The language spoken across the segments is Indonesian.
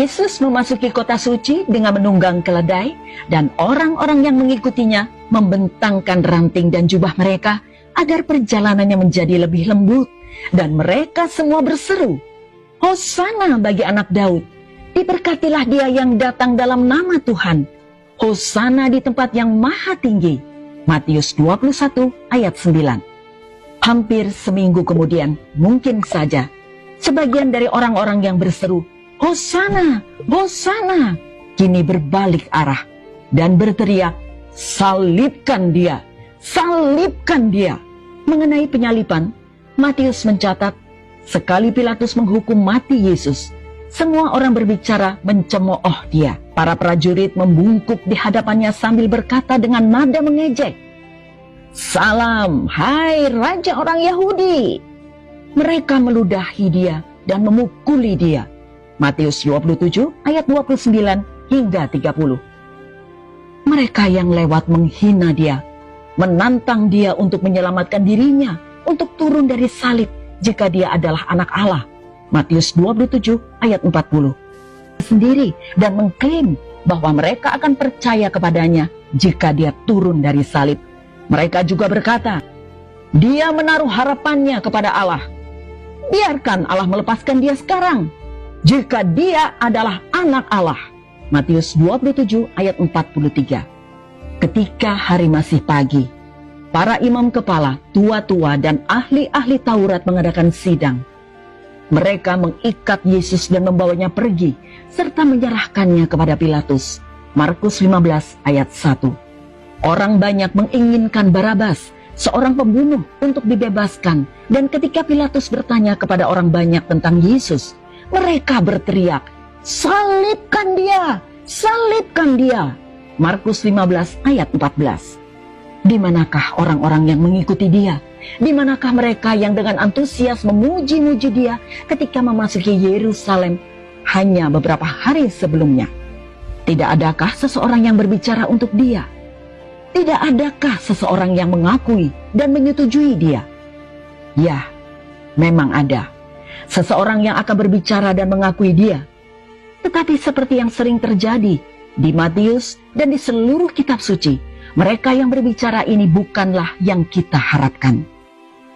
Yesus memasuki kota suci dengan menunggang keledai, dan orang-orang yang mengikutinya membentangkan ranting dan jubah mereka agar perjalanannya menjadi lebih lembut, dan mereka semua berseru, "Hosana bagi anak Daud, diberkatilah dia yang datang dalam nama Tuhan, Hosana di tempat yang maha tinggi." Matius 21 ayat 9. Hampir seminggu kemudian, mungkin saja sebagian dari orang-orang yang berseru, "Hosana, Hosana," kini berbalik arah dan berteriak, "Salibkan dia, salibkan dia." Mengenai penyalipan, Matius mencatat, sekali Pilatus menghukum mati Yesus, semua orang berbicara mencemooh dia. Para prajurit membungkuk di hadapannya sambil berkata dengan nada mengejek, "Salam, hai Raja orang Yahudi." Mereka meludahi dia dan memukuli dia. Matius 27 ayat 29 hingga 30. Mereka yang lewat menghina dia, menantang dia untuk menyelamatkan dirinya, untuk turun dari salib jika dia adalah anak Allah. Matius 27 ayat 40. Sendiri dan mengklaim bahwa mereka akan percaya kepadanya jika dia turun dari salib. Mereka juga berkata, dia menaruh harapannya kepada Allah. Biarkan Allah melepaskan dia sekarang, jika dia adalah anak Allah. Matius 27 ayat 43. Ketika hari masih pagi, para imam kepala, tua-tua dan ahli-ahli Taurat mengadakan sidang. Mereka mengikat Yesus dan membawanya pergi, serta menyerahkannya kepada Pilatus. Markus 15 ayat 1. Orang banyak menginginkan Barabas, seorang pembunuh, untuk dibebaskan. Dan ketika Pilatus bertanya kepada orang banyak tentang Yesus, mereka berteriak, "Salibkan dia! Salibkan dia!" Markus 15 ayat 14. Di manakah orang-orang yang mengikuti dia? Di manakah mereka yang dengan antusias memuji-muji dia ketika memasuki Yerusalem hanya beberapa hari sebelumnya? Tidak adakah seseorang yang berbicara untuk dia? Tidak adakah seseorang yang mengakui dan menyetujui dia? Ya, memang ada. Seseorang yang akan berbicara dan mengakui dia. Tetapi seperti yang sering terjadi di Matius dan di seluruh kitab suci, mereka yang berbicara ini bukanlah yang kita harapkan.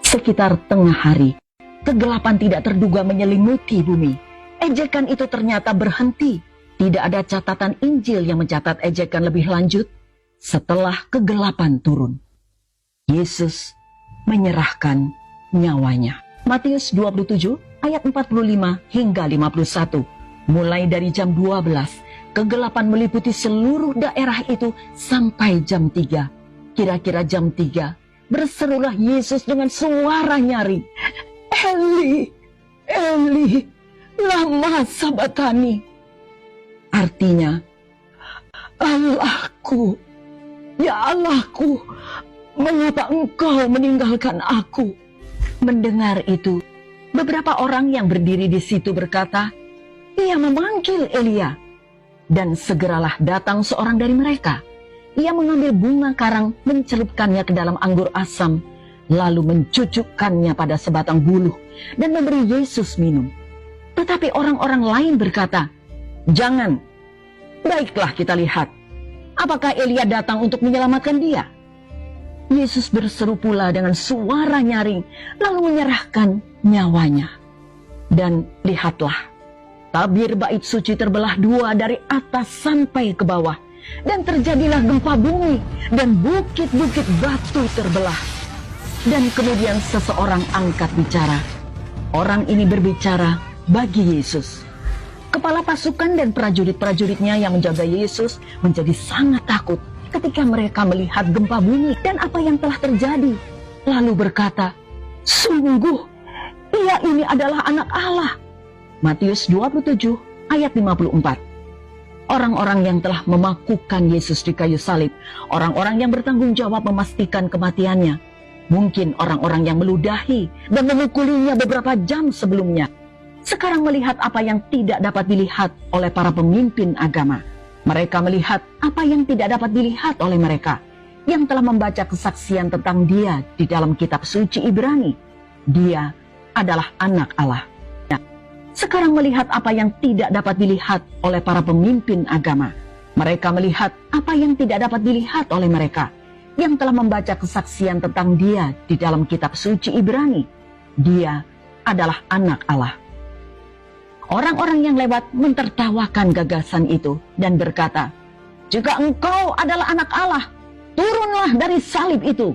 Sekitar tengah hari, kegelapan tidak terduga menyelimuti bumi. Ejekan itu ternyata berhenti. Tidak ada catatan Injil yang mencatat ejekan lebih lanjut setelah kegelapan turun. Yesus menyerahkan nyawanya. Matius 27 ayat 45 hingga 51. Mulai dari jam 12, kegelapan meliputi seluruh daerah itu sampai jam 3. Kira-kira jam 3, berserulah Yesus dengan suara nyaring, "Eli, Eli, lama sabatani." Artinya, "Allahku, ya Allahku, mengapa engkau meninggalkan aku?" Mendengar itu, beberapa orang yang berdiri di situ berkata, "Ia memanggil Elia." Dan segeralah datang seorang dari mereka. Ia mengambil bunga karang, mencelupkannya ke dalam anggur asam, lalu mencucukkannya pada sebatang buluh dan memberi Yesus minum. Tetapi orang-orang lain berkata, "Jangan, baiklah kita lihat, apakah Elia datang untuk menyelamatkan dia?" Yesus berseru pula dengan suara nyaring, lalu menyerahkan nyawanya. Dan lihatlah, tabir bait suci terbelah dua dari atas sampai ke bawah, dan terjadilah gempa bumi, dan bukit-bukit batu terbelah. Dan kemudian seseorang angkat bicara. Orang ini berbicara bagi Yesus. Kepala pasukan dan prajurit-prajuritnya yang menjaga Yesus menjadi sangat takut ketika mereka melihat gempa bumi dan apa yang telah terjadi. Lalu berkata, "Sungguh, ia ini adalah anak Allah." Matius 27 ayat 54. Orang-orang yang telah memakukan Yesus di kayu salib, orang-orang yang bertanggung jawab memastikan kematiannya, mungkin orang-orang yang meludahi dan memukulinya beberapa jam sebelumnya, sekarang melihat apa yang tidak dapat dilihat oleh para pemimpin agama. Mereka melihat apa yang tidak dapat dilihat oleh mereka yang telah membaca kesaksian tentang dia di dalam kitab suci Ibrani. Dia adalah anak Allah. sekarang melihat apa yang tidak dapat dilihat oleh para pemimpin agama. Mereka melihat apa yang tidak dapat dilihat oleh mereka yang telah membaca kesaksian tentang Dia di dalam kitab suci Ibrani. Dia adalah anak Allah. Orang-orang yang lewat mentertawakan gagasan itu dan berkata, "Jika engkau adalah anak Allah, turunlah dari salib itu."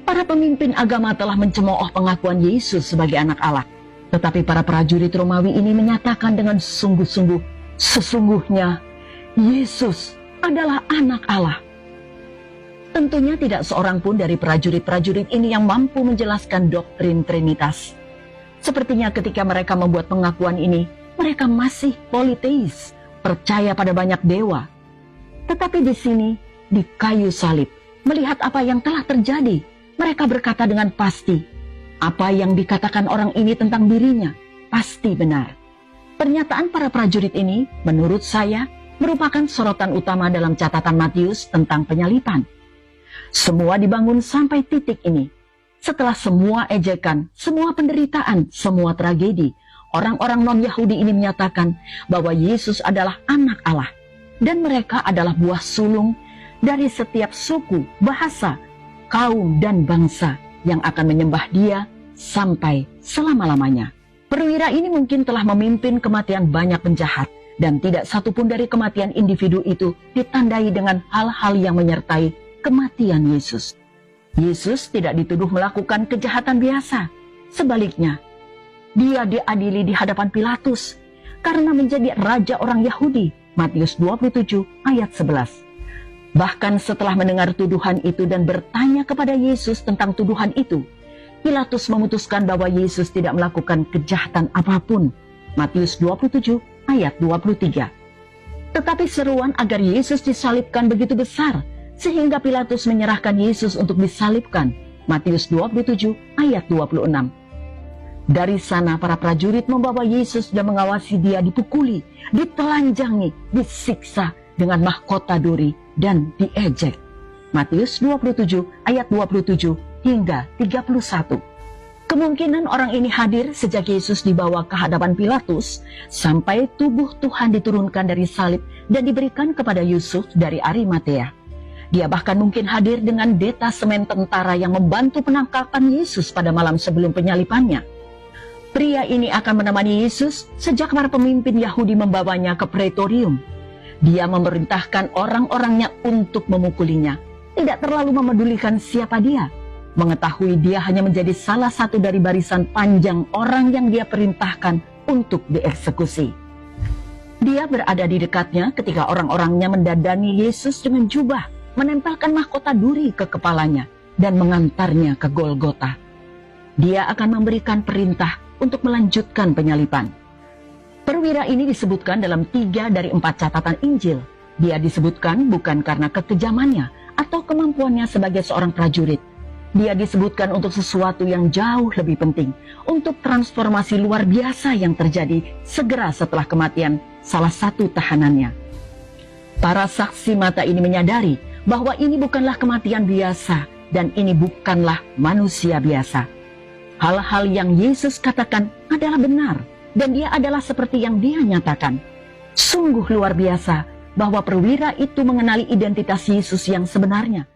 Para pemimpin agama telah mencemooh pengakuan Yesus sebagai anak Allah. Tetapi para prajurit Romawi ini menyatakan dengan sungguh-sungguh, sesungguhnya Yesus adalah anak Allah. Tentunya tidak seorang pun dari prajurit-prajurit ini yang mampu menjelaskan doktrin Trinitas. Sepertinya ketika mereka membuat pengakuan ini, mereka masih politeis, percaya pada banyak dewa. Tetapi di sini, di kayu salib, melihat apa yang telah terjadi, mereka berkata dengan pasti, apa yang dikatakan orang ini tentang dirinya pasti benar. Pernyataan para prajurit ini, menurut saya, merupakan sorotan utama dalam catatan Matius tentang penyalipan. Semua dibangun sampai titik ini. Setelah semua ejekan, semua penderitaan, semua tragedi, orang-orang non-Yahudi ini menyatakan bahwa Yesus adalah anak Allah. Dan mereka adalah buah sulung dari setiap suku, bahasa, kaum, dan bangsa yang akan menyembah Dia sampai selama-lamanya. Perwira ini mungkin telah memimpin kematian banyak penjahat, dan tidak satupun dari kematian individu itu ditandai dengan hal-hal yang menyertai kematian Yesus. Yesus tidak dituduh melakukan kejahatan biasa. Sebaliknya, Dia diadili di hadapan Pilatus karena menjadi raja orang Yahudi. Matius 27 ayat 11. Bahkan setelah mendengar tuduhan itu dan bertanya kepada Yesus tentang tuduhan itu, Pilatus memutuskan bahwa Yesus tidak melakukan kejahatan apapun. Matius 27 ayat 23. Tetapi seruan agar Yesus disalibkan begitu besar, sehingga Pilatus menyerahkan Yesus untuk disalibkan. Matius 27 ayat 26. Dari sana para prajurit membawa Yesus dan mengawasi Dia dipukuli, ditelanjangi, disiksa dengan mahkota duri dan diejek. Matius 27 ayat 27 hingga 31. Kemungkinan orang ini hadir sejak Yesus dibawa ke hadapan Pilatus sampai tubuh Tuhan diturunkan dari salib dan diberikan kepada Yusuf dari Arimatea. Dia bahkan mungkin hadir dengan detasemen tentara yang membantu penangkapan Yesus pada malam sebelum penyalipannya. Pria ini akan menemani Yesus sejak para pemimpin Yahudi membawanya ke Praetorium. Dia memerintahkan orang-orangnya untuk memukulinya, tidak terlalu memedulikan siapa dia. Mengetahui dia hanya menjadi salah satu dari barisan panjang orang yang dia perintahkan untuk dieksekusi. Dia berada di dekatnya ketika orang-orangnya mendadani Yesus dengan jubah, menempelkan mahkota duri ke kepalanya, dan mengantarnya ke Golgota. Dia akan memberikan perintah untuk melanjutkan penyalipan. Perwira ini disebutkan dalam 3 dari 4 catatan Injil. Dia disebutkan bukan karena kekejamannya atau kemampuannya sebagai seorang prajurit. Dia disebutkan untuk sesuatu yang jauh lebih penting, untuk transformasi luar biasa yang terjadi segera setelah kematian salah satu tahanannya. Para saksi mata ini menyadari bahwa ini bukanlah kematian biasa dan ini bukanlah manusia biasa. Hal-hal yang Yesus katakan adalah benar dan Dia adalah seperti yang Dia nyatakan. Sungguh luar biasa bahwa perwira itu mengenali identitas Yesus yang sebenarnya.